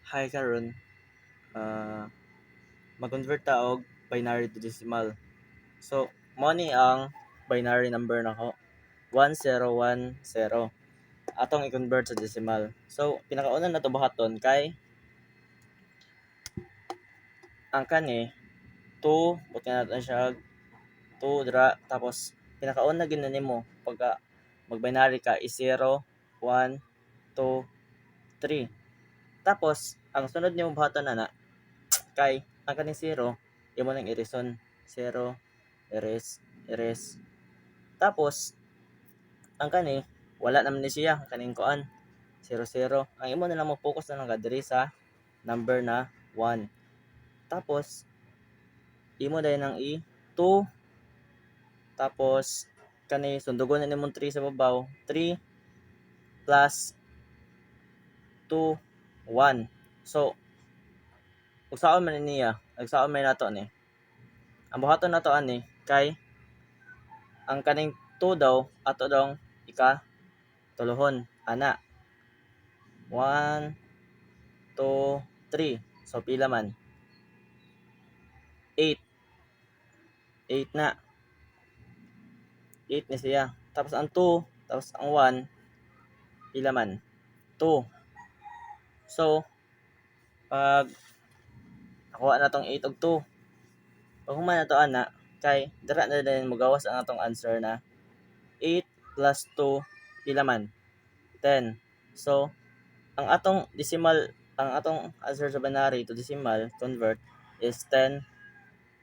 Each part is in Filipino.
Hi karon, mag-convert ta og binary to decimal. So, mo ni ang binary number nako 1010. Atong i-convert sa decimal. So, pinakauna na to buhaton kay ang kani 2, buti na natin siya 2 dra tapos pinakauna gyud na nimo pagka mag-binary ka is 0, 1, 2, 3. Tapos ang sunod nimo buhaton na kay ang kaning 0 imo nang i-reason 0 erase erase tapos ang kani wala naman ni siya kaning kuan 00 ang imo na lang mo focus na lang ka diri sa number na 1 tapos imo dayon nang i 2 tapos kani sundugon na nimong 3 sa babaw 3 plus 2 1 so ugsaon man niya ugsaon man nato ni ang buhaton nato ani kay ang kaning 2 daw ato daw ika tuluhon ana 1 2 3 so pila man 8 8 na 8 ni siya tapos ang 2 tapos ang 1 pila man 2 so pag nakuha na tong 8 og 2 pag human na to ana kay dira na din mogawas ang atong answer na 8 plus 2 pila man 10 so ang atong decimal ang atong answer sa binary to decimal convert is 10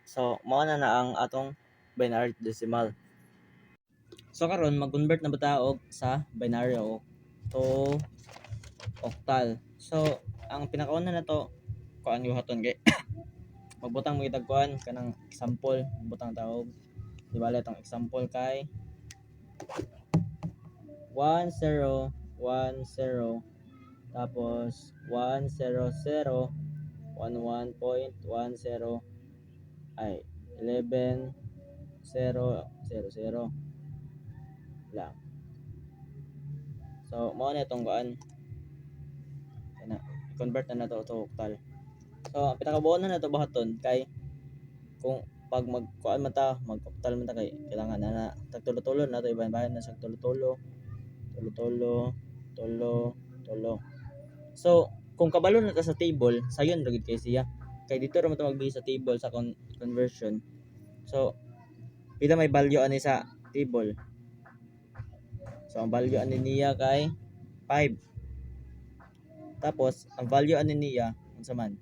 so mao na ang atong binary to decimal. So karon mag-convert na ba ta og sa binary o to octal. So ang pinakauna na to kuan gihaton kay magbutang mo kitag kuan kanang example butang tawog di bale tong example kay 1010 tapos 100 11.10 ay 11.000 lang. So mao na itong kuan kana convert na nato to octal. So ang pinakabuo na nato buhaton kay kung pag magkuan man ta mag-octal man ta kay kailangan na tagtulo-tulo na to ibahin na sa tulo-tulo tulo-tulo tulo. So kung kabalo na ta sa table sayon ra gid kay siya kay dito ra man ta magbase sa table sa conversion. So pila may value ani sa table. So ang value ani niya kay 5. Tapos ang value ani niya unsa man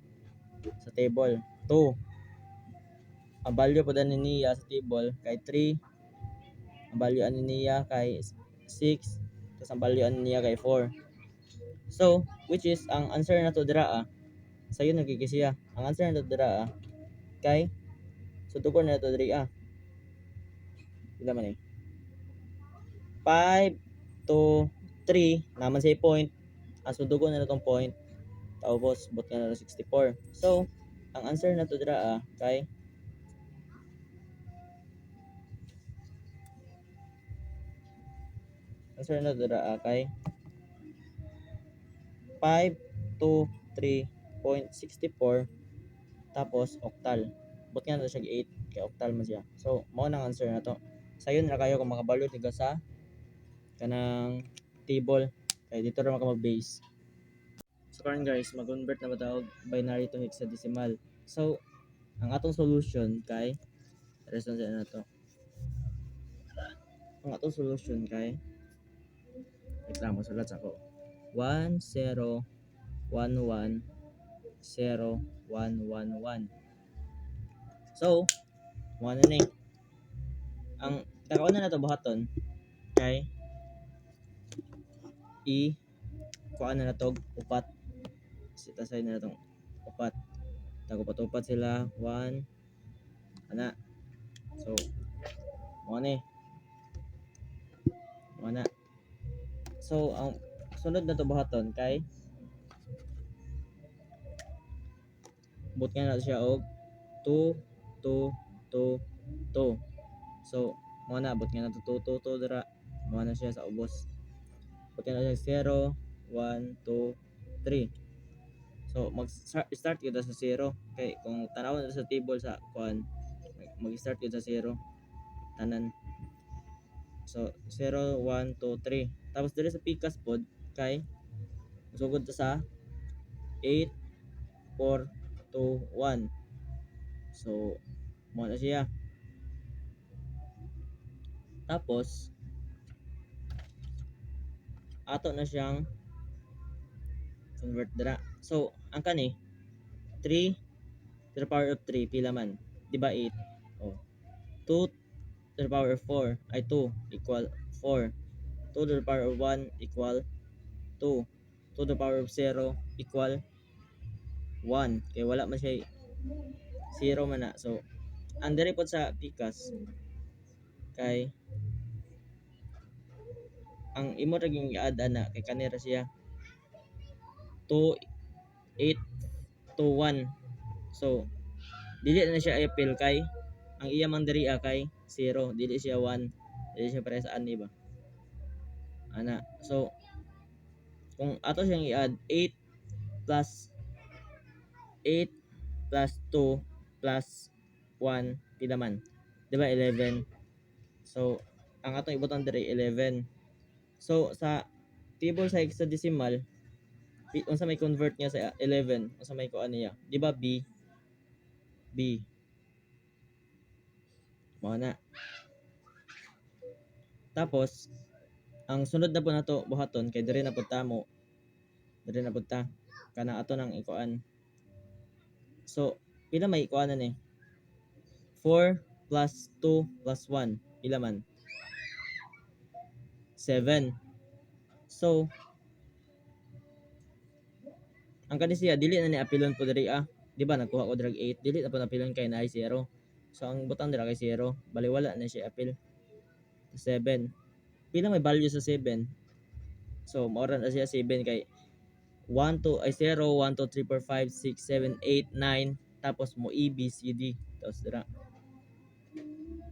sa table 2. Ang value pud ani niya sa table kay 3. Ang value ani niya kay 6. Tapos ang value ani niya kay 4. So which is ang answer na to dira sayo nagigisiya. Ang answer na to dira kay sutugon na to diri pila man 5 to 3 naman say point ang sudugon na tong point tapos bot nga na 64 so ang answer na to dira kay answer na to dira kay 5 to 3.64 tapos octal bot nga na siya 8 kay octal man siya so mao nang answer na to sayon ra kayo kung makabalo tiga sa kanang table kay dito ra maka mag-base. So karon guys, mag-convert na ba ta og binary to hexadecimal. So ang atong solution kay reson sa na to. Ang atong solution kay reklamo sulat ako. 1 0 1 1 0 1 1 1. So, mo na ni. Ang takaw na to buhaton kay kuan na natog upat sitasay na natong upat tagupat-upat sila 1 ana so mo na so ang sunod na to buhaton kay but nga na siya og 2 2 2 2 so mo na but nga na to 2 2 2 dira mo na siya sa ubos but nga na siya 0 1 2 3 So mag-start gyud sa 0 kay kung tanaw na sa table sa kuan mag-start gyud sa 0 tanan. So 0 1 2 3. Tapos diri sa pikas pod kay sugod ta sa 8 4 2 1. So mo na siya. Tapos ato na siyang convert dira. So ang kani 3 to the power of 3 pila man? Di ba 8? Oh. 2 to the power of 4 ay 2 equal 4. 2 to the power of 1 equal 2. 2 to the power of 0 equal 1. Kaya wala man siya 0 man na. So ang diri pod sa pikas kay ang imo ra gyud i-add ana kay kanira siya 2 8 to 1. So dili na siya i-appeal kay ang iya man diri kay 0, dili siya 1, dili siya para sa ani ba ana. So kung ato siyang i-add 8 plus 8 plus 2 plus 1 pila man, di ba 11? So ang atong ibutang diri 11. So sa table sa hexadecimal unsa may convert niya sa 11, unsa may kuan niya, di ba B mo na. Tapos ang sunod na po nato buhaton kay diri na pud tamo, diri na pud ta kana ato nang ikuan. So pila may ikuanan ni 4 plus 2 plus 1 pila man 7. So ang kani siya dili na ni apilon po diri di ba nagkuha ko drag 8, dili na po napilon kay naay 0. So ang butang dira kay 0, bali wala na siya apil. 7 pila may value sa 7. So maura na siya 7 kay 1 2 ay 0 1 2 3 4 5 6 7 8 9 tapos mo E B C D tapos dira.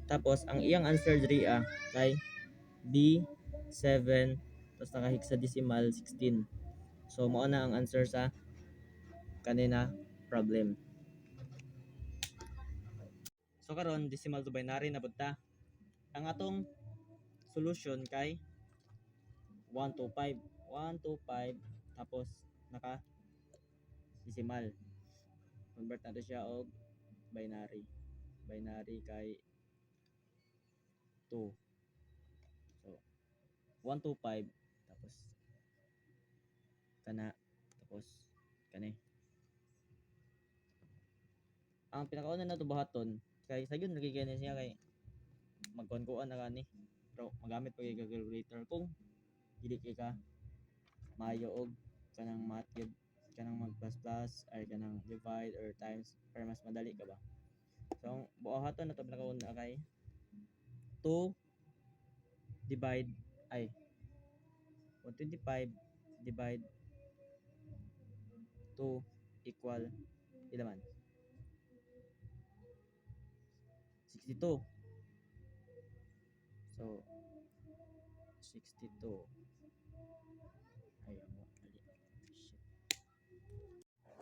Tapos ang iyang answer diri kay B 7 tapos naka hexadecimal 16. So mao na ang answer sa kanina problem. So karon decimal to binary na pud ta. Ang atong solution kay 125 125 tapos naka decimal. Convert nato siya og binary. Binary kay 2. So 125 tapos kana tapos kani. Ang pinakauna na to buhaton kay sagyon lagi kani siya kay magkuan-kuan na kani. Pero magamit pa kay calculator kung dili kay ka maayo og kanang math yun, kanang mag plus plus ay kanang divide or times para mas madali ka ba. So ang buhaton na to pinakauna kay 2 divide ay 125 divide 2 equal pila man 62. So 62 ay shit.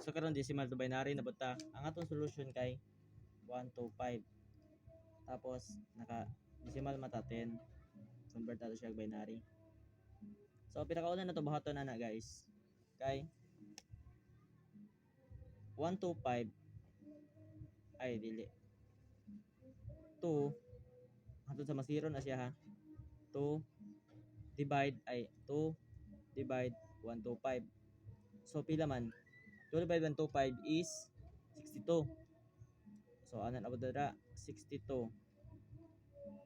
So karon decimal to binary na buta. Ang atong solution kay 125 tapos naka decimal mata 10, convert nato siya binary. So pinakauna na to buhaton na guys kay 125 ay dili 2 hangtod sa masiro na siya ha. 2 divide ay 2 divide 125. So pila man 2 divide 125 is 62. So anan abot dira 62.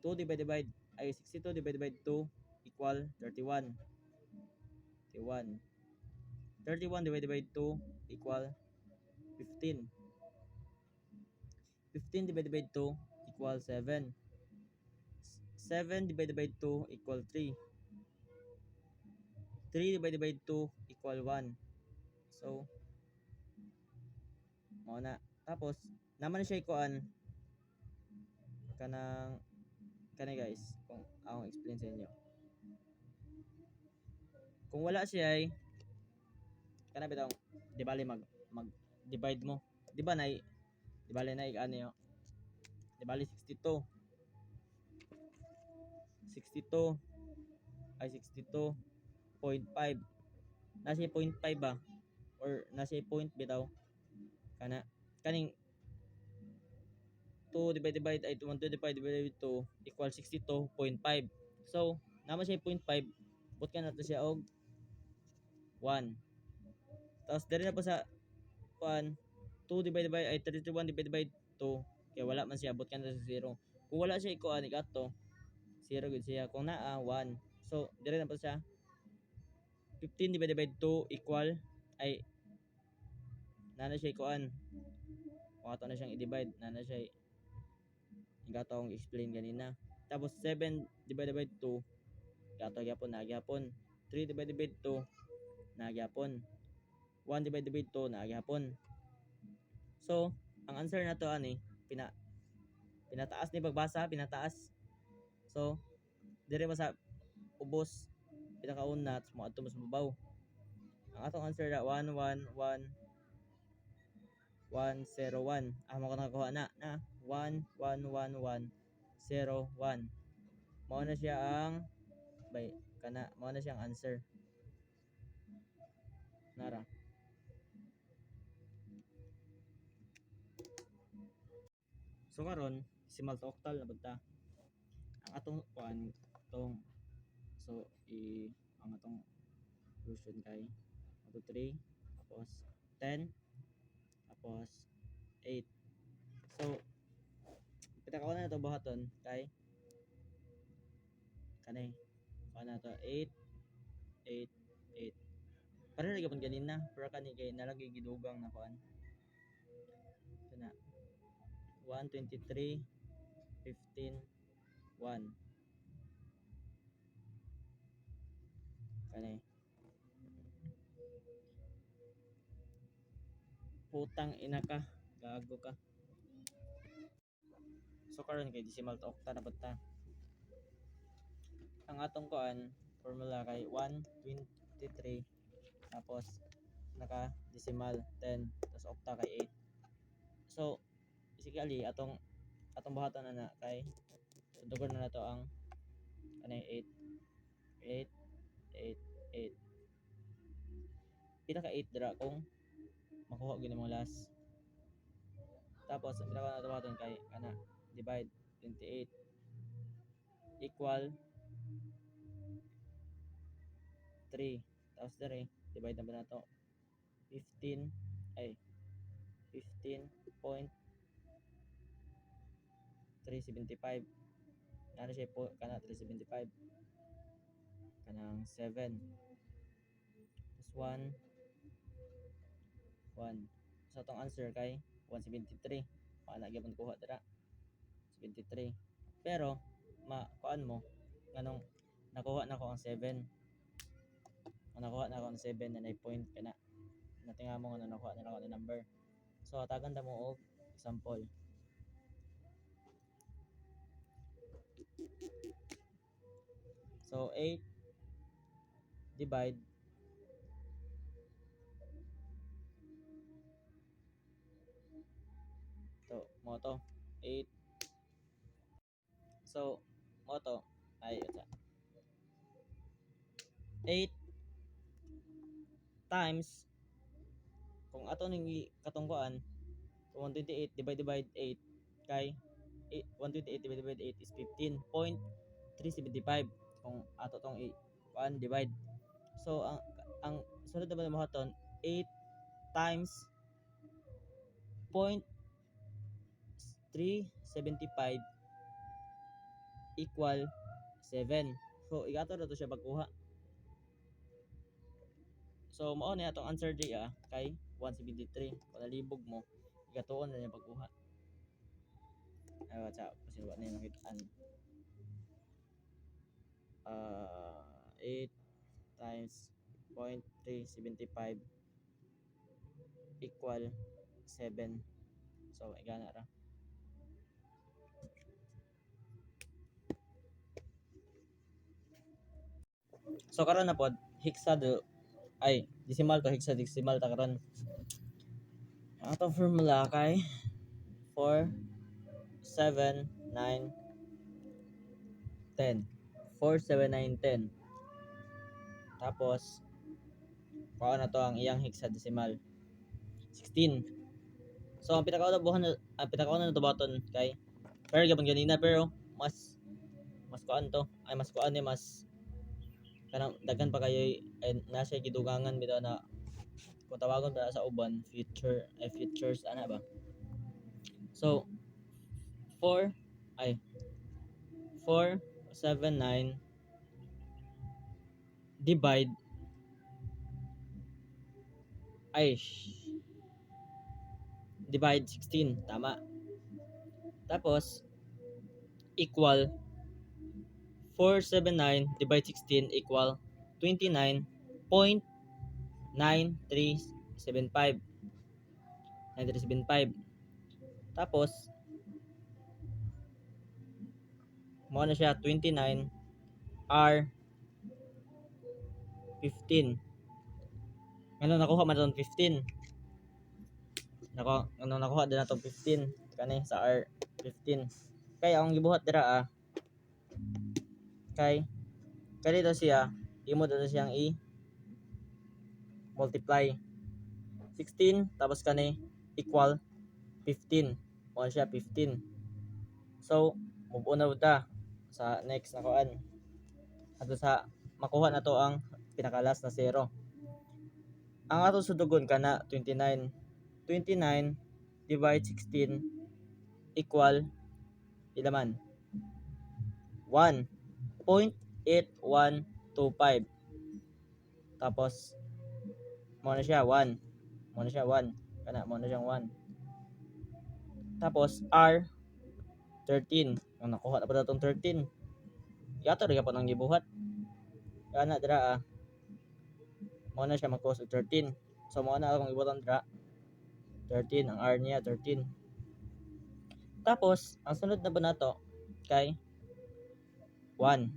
2 divide ay 62 divide 2 equal 31. 31. 31 divide 2 equal 15. 15 divide 2 equal 7. 7 divide 2 equal 3. 3 divide 2 equal 1. So mao na. Tapos naman siya ikuan kanang kani guys kung akong explain sa inyo. Kung wala siya ay kana bitong di bali mag-divide mo. Di ba na, di bali na ano yun? Di bali 62. 62 ay 62.5. Nasa 0.5 ba? Or nasa point bitaw? Kana kaning 2 divide ay 125 divided by 2 equal 62.5. So, naman siya 0.5, but ka na to siya og 1. Tapos diri na po sa 1, 2 divided by ay 31 divided by 2. Kaya wala man siya, but ka na sa 0. Kung wala siya ikuan ikato, 0 gud siya. Kung naa 1. So, diri na po siya 15 divided by 2 equal ay nana siya ikuan. Kung ato na siyang i-divide, nana siya yung akong explain ganina. Tapos 7 divided by 2 gato gyapon na gyapon. 3 divided by 2 na gyapon. 1 divided by 2 na gyapon. So, ang answer na to ani pinataas ni pagbasa, pinataas. So, dire pa sa ubos pinakauna mo adto mas mabaw. Ang atong answer na 111.101. Amo ko nakakuha na 111.101. Mao na siya ang mao na siyang answer. Nara. So karon decimal to octal na bagta. Ang atong tong so ang atong solution kay 1 to 3 tapos 10 tapos 8. So pinakauna na to buhaton kay kanay na to 8 8 8. Para lagi pud ganina, pero kani kay nalagi gidugang na kuan. Kana 123 15 1 kanay putang ina ka, gago ka. So karon kay decimal to octa na pud ta. Ang atong kuan formula kay 123 tapos naka decimal 10 tapos octa kay 8. So basically atong buhaton na kay sundugon na nato ang kanay 8 8 8 8. Pinaka 8 dira kung makuha gyud mo last. Tapos ang pinaka nato buhaton kay kana divide 28 equal 3. Tapos dire divide na ba nato 15 ay 15.375. Ano siya po kana 375 kanang 7 plus 1 1. So atong answer kay 173. Paana gyapon kuha dira 73. Pero kuan mo nganong nakuha na ko ang 7. Nakuha na ako ng 7 na point kana natinga mo nga nakuha na ako ng number. So tagan ta mo og example. So 8 divide to mo to 8. So mo to ay 8 times kung ato ning katungkuan 128 divide 8 kay 128 divided by 8 is 15.375 kung ato tong 1 divide. So ang sunod naman mo haton 8 times 0.375 equal 7. So igato na to siya pagkuha. So mao ni atong answer di kay 173. Kung nalibog mo, igatuon na niya pagkuha. Ay what's up? Kasi wala na yung nakitaan. 8 times 0.375 equal 7. So igana ra. So karon na pod decimal to hexadecimal ta karon. Ang atong formula kay 4, 7, 9, 10. 4, 7, 9, 10. Tapos, kuha na to ang iyang hexadecimal. 16. So, ang pinakauna na to button kay pero gabon ganina pero mas kuan to ay mas kuan ni mas kanang daghan pa kayo ay nasa gidugangan bitaw na kung tawagon pa sa uban features ana ba. So, 4 ay 4, 7, 9 divide ay divide 16 tama. Tapos equal 479 divide 16 equal 29.9375 9375. Tapos mo na siya 29 R 15. Ano nakuha man itong 15? Nakuha din natong 15 kani sa R 15. Kaya ang gibuhat dira kay dito siya imo dito siyang i multiply 16 tapos kani equal 15. Mo siya 15. So move on na ta sa next na kuan. Ato sa makuha na to ang pinakalas na 0. Ang ato sudugon kana 29. 29 divide 16 equal ilaman 1.8125. Tapos mo na siya 1. Mo na siya 1. Kana mo na siyang 1. Tapos R 13. Ang nakuha na pa datong 13. Yato rin po nang gibuhat. Kana dira mo na siya magkuha sa 13. So mo na akong ibutan dira 13 ang R niya 13. Tapos ang sunod na ba nato kay 1.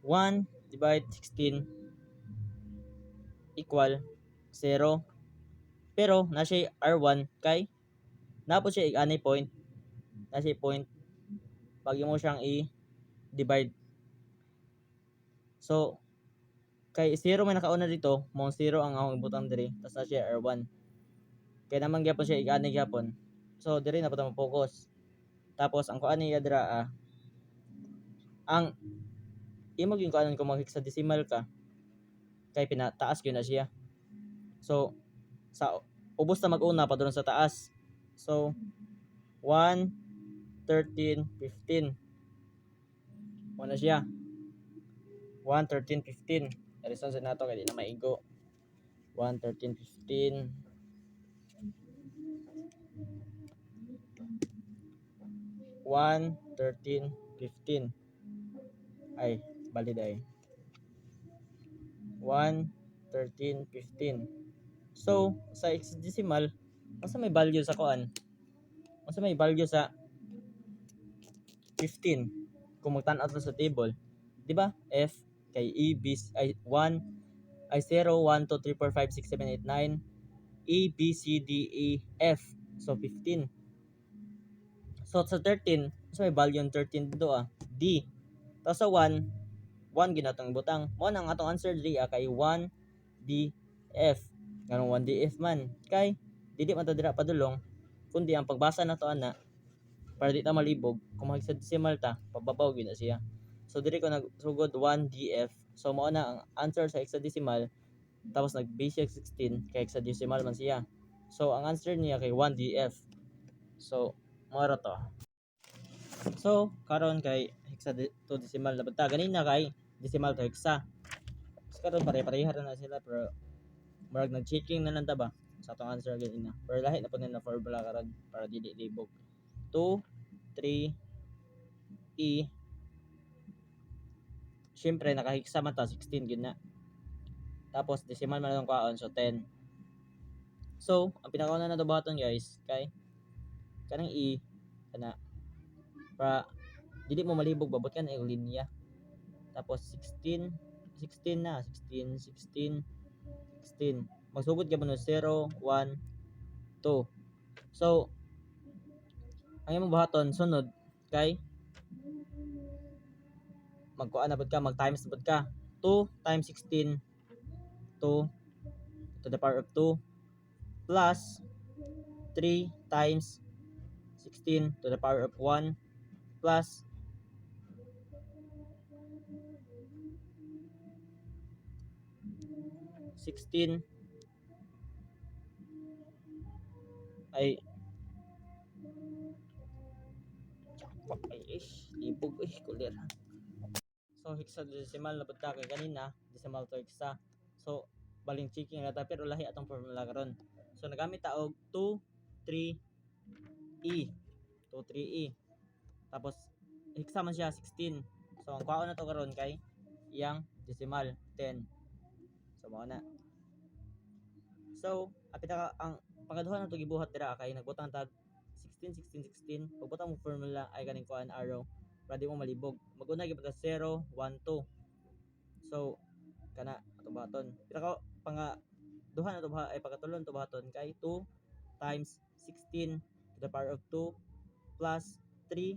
1 divide 16 equal 0. Pero na siya R1 kay napod siya ani point. Na siya point pag mo siyang i-divide. So kay 0 may nakauna dito, mong 0 ang akong ibutang diri, tas na siya R1. Kaya naman gyapon siya igani gyapon. So diri na pud mo focus. Tapos ang kuan niya dira ang imo gyud kuan kung mag-hexadecimal ka kay pinataas gyud na siya. So sa ubos na mag-una pa doon sa taas. So 1, 13, 15. Mo na siya. 1, 13, 15. Reason sa nato kay di na maigo. 1, 13, 15. 1, 13, 15. Ay, bali day. 1, 13, 15. So, sa hexadecimal, asa may value sa kuan? Asa may value sa 15? Kung magtan-aw sa table, di ba? F kay E, B, ay 1, ay 0, 1, 2, 3, 4, 5, 6, 7, 8, 9. E, B, C, D, E, F. So, 15. So, sa 13, asa may value ng 13 dito D. Tapos sa 1 ginatong ibutang. Mo nang atong answer diri kay 1 DF. Ganong 1 DF man. Kay dili man ta dira padulong kundi ang pagbasa na to ana para di ta malibog kung maghexadecimal ta pababaw gyud na siya. So diri ko nagsugod 1 DF. So mao na ang answer sa hexadecimal tapos nag-base 16 kay hexadecimal man siya. So ang answer niya kay 1 DF. So mao to. So karon kay hexadecimal na bata ganina kay decimal to hexa. So karon pare-pareha na sila pero murag nag-checking na lang ta ba sa atong answer ganina. Pero lahi na po na formula karon para dili libog. 2, 3, E. Syempre nakahiksa man ta 16 gyud na. Tapos decimal man ang kaon so 10. So, ang pinakauna na dabaton guys kay kanang E kana para dili mo malibog babot kan ang linya. Tapos 16 na 16 16. Magsugod ka mo 0 1 2. So ang imong buhaton sunod kay magkuan na pud ka, mag times pud ka. 2 times 16, 2 to the power of 2 plus 3 times 16 to the power of 1 plus 16 ay libog kulir. So hexadecimal na pud ka kay kanina decimal to hexa. So baling checking na ta pero lahi atong formula karon. So nagamit ta og 2 3e. 2 3e. Tapos hexa man siya 16. So ang kwaon na to karon kay iyang decimal 10. So mao na. So apita ang pangkaduha na to gibuhat dira kay nagbutang tag 16 16 16. Pagbutang mo formula ay kaning kuan arrow para di mo malibog. Maguna gyud ta 0 1 2. So kana ato baton. Pila ka panga duha na to ba ay pagkatulon to baton kay 2 times 16 to the power of 2 plus 3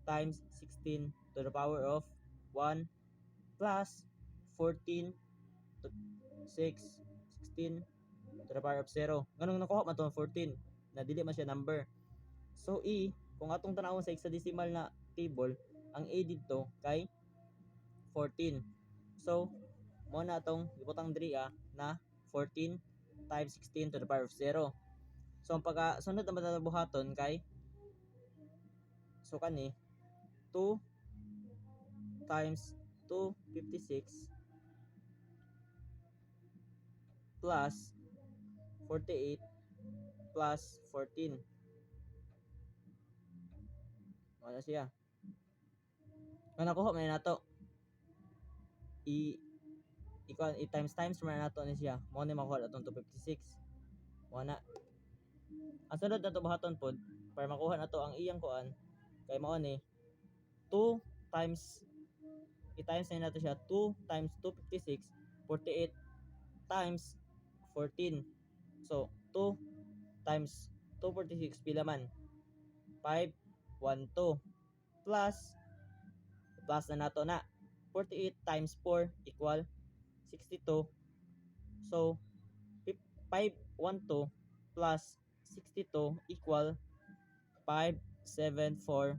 times 16 to the power of 1 plus 14 to 6 16 to the power of 0. Nganong nakuha man to 14 na dili man siya number. So e kung atong tanawon sa hexadecimal na table, ang a didto kay 14. So mo na atong ibutang diri na 14 times 16 to the power of 0. So ang pagkasunod naman na buhaton kay so kani 2 times 256 plus 48 plus 14. Ano siya? Kung nakuha man nato i times man nato ni siya. Mo ni makuha atong 256. Mo na. Ang sunod na to buhaton pod para makuha nato ang iyang kuan kay mao ni 2 times i-times na nato siya 2 times 256 48 times 14. So 2 times 246 pila man 512 plus na nato na 48 times 4 equal 62. So 512 plus 62 equal 574.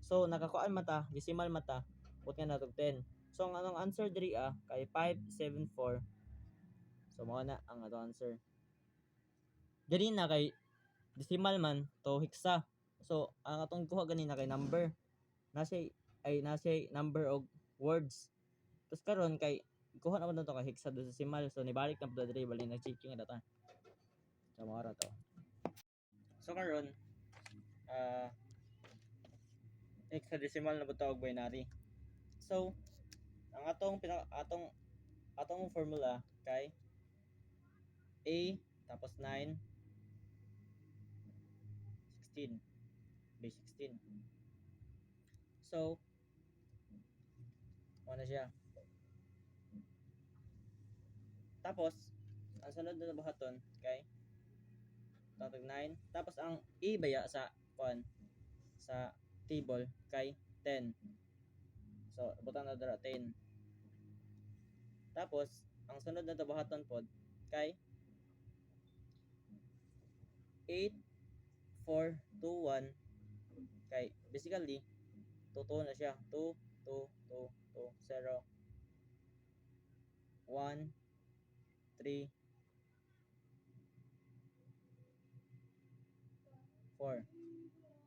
So nakakuan mata decimal mata put nga natog 10. So ang anong answer diri kay 574. So mao na ang atong answer. Diri na kay decimal man to hexa. So ang atong kuha ganina kay number. Nasa number og words. Tapos karon kay kuha naman to kay hexadecimal. So nibalik na pud diri bali na checking data. So mao ra to. So karon hexadecimal na pud og binary. So ang atong formula kay a tapos 9 16 base 16. So mo na siya. Tapos ang sunod na buhaton kay tatag 9 tapos ang a baya sa kuan sa table kay 10. So butang na dira 10. Tapos ang sunod na buhaton pod kay 8 4 2 1 kay basically 2 na siya 2 2 2 2 0 1 3 4.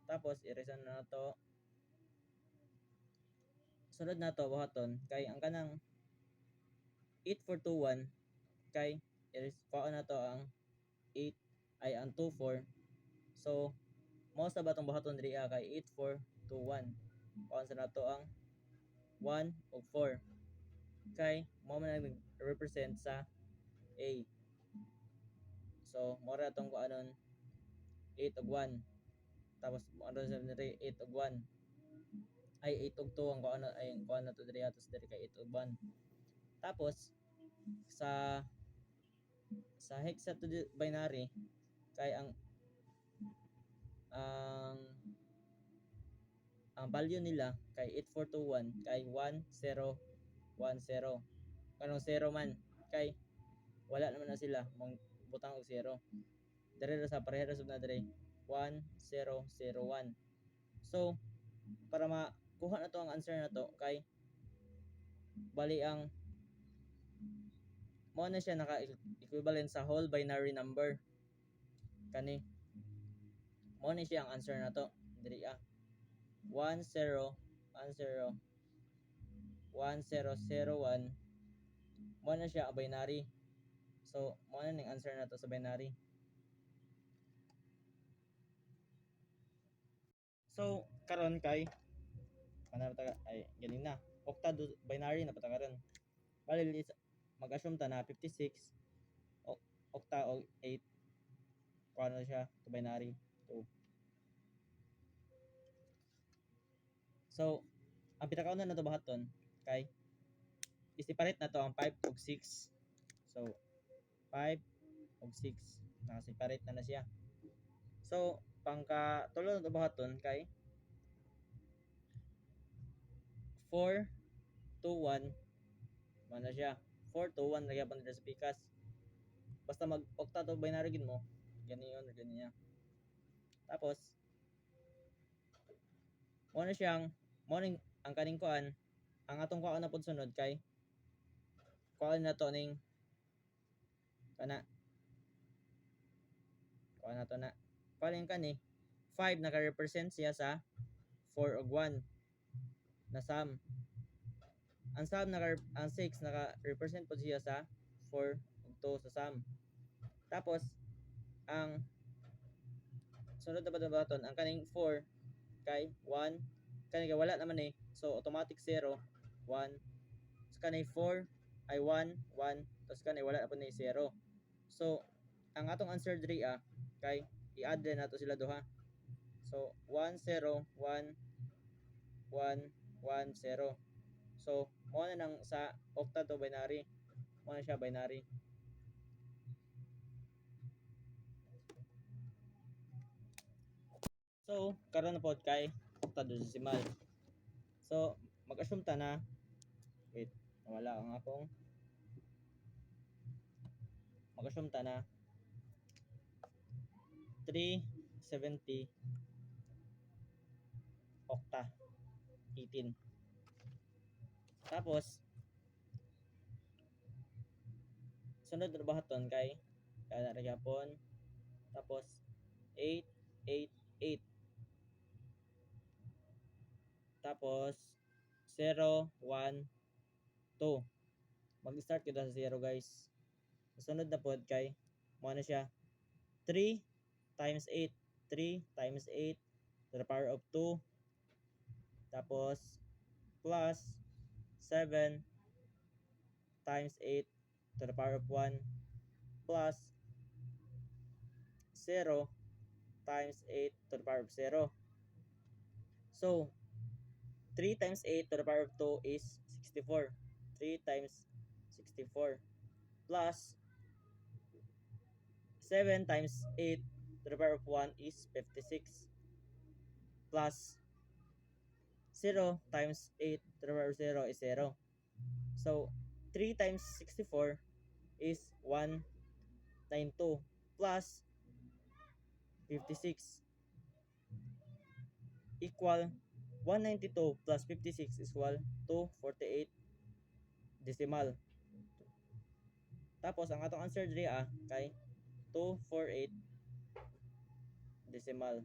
Tapos i-reason na nato sunod na to buhaton kay ang kanang 8421 kay i-kuha na to ang 8 ay ang 24. So mo sa batong buhaton diri kay 8421 kuha sa nato ang 1 ug 4 kay mo man nag-represent sa A. So mo ra tong kuanon 8 ug 1 tapos mo ra sa diri 8 ug 1 ay 8 ug 2 ang kuan ay ang kuan nato diri atos diri kay 8 ug 1. Tapos sa hexa to binary kay ang value nila kay 8421 kay 1010 kanang 0 man kay wala naman na sila mong butang og 0 dire sa parehas sub na dire 1001. So para makuha na to ang answer na to kay bali ang mo na siya naka equivalent sa whole binary number kani mo ni siya ang answer na to diri 10101001 mo na siya ang binary. So mo na ning answer na to sa binary. So karon kay ay ganin na octa binary na patakaron bali mag-assume ta na 56 octa og 8 kuha na siya to binary 2. So ang pinakauna na to bahaton kay i-separate na to ang 5 ug 6. So 5 ug 6 naka-separate na siya. So pangka tulo na to bahaton kay 4 2 1 man na siya. 4 2 1 lagyan pa nila sa pikas. Basta mag octa to binary gid mo. Ganiyon niya. Tapos mo na siyang morning ang kaning kuan ang atong kuan na pud sunod kay kuan na to ning kana kuan na to na kuan kani 5 naka-represent siya sa 4 ug 1 na sum. Ang sum ang 6 naka-represent pud siya sa 4 ug 2 sa sum. Tapos ang sunod na baton ang kaning 4 kay 1 kani kay wala naman eh. So automatic 0 1 so kani 4 ay 1 1 tapos kani wala na pud ni 0. So ang atong answer diri kay i-add na nato sila duha. So 1 0 1 1 1 0. So mo na nang sa octa to binary. Mo na siya binary. So karon na pod kay octadecimal. So mag-assume ta na wait, nawala ang akong mag-assume ta na 370 octa 18. Tapos sunod na bahaton kay kada ra gyapon tapos 8 8 8 tapos 0 1 2. Mag-start kita sa 0 guys. Sunod na pod kay mo na siya 3 times 8 3 times 8 to the power of 2 tapos plus 7 times 8 to the power of 1 plus 0 times 8 to the power of 0. So 3 times 8 to the power of 2 is 64. 3 times 64 plus 7 times 8 to the power of 1 is 56 plus 0 times 8 to the power of 0 is 0. So 3 times 64 is 192 plus 56 equal 192 plus 56 is equal to 48 decimal. Tapos ang atong answer diri kay 248 decimal.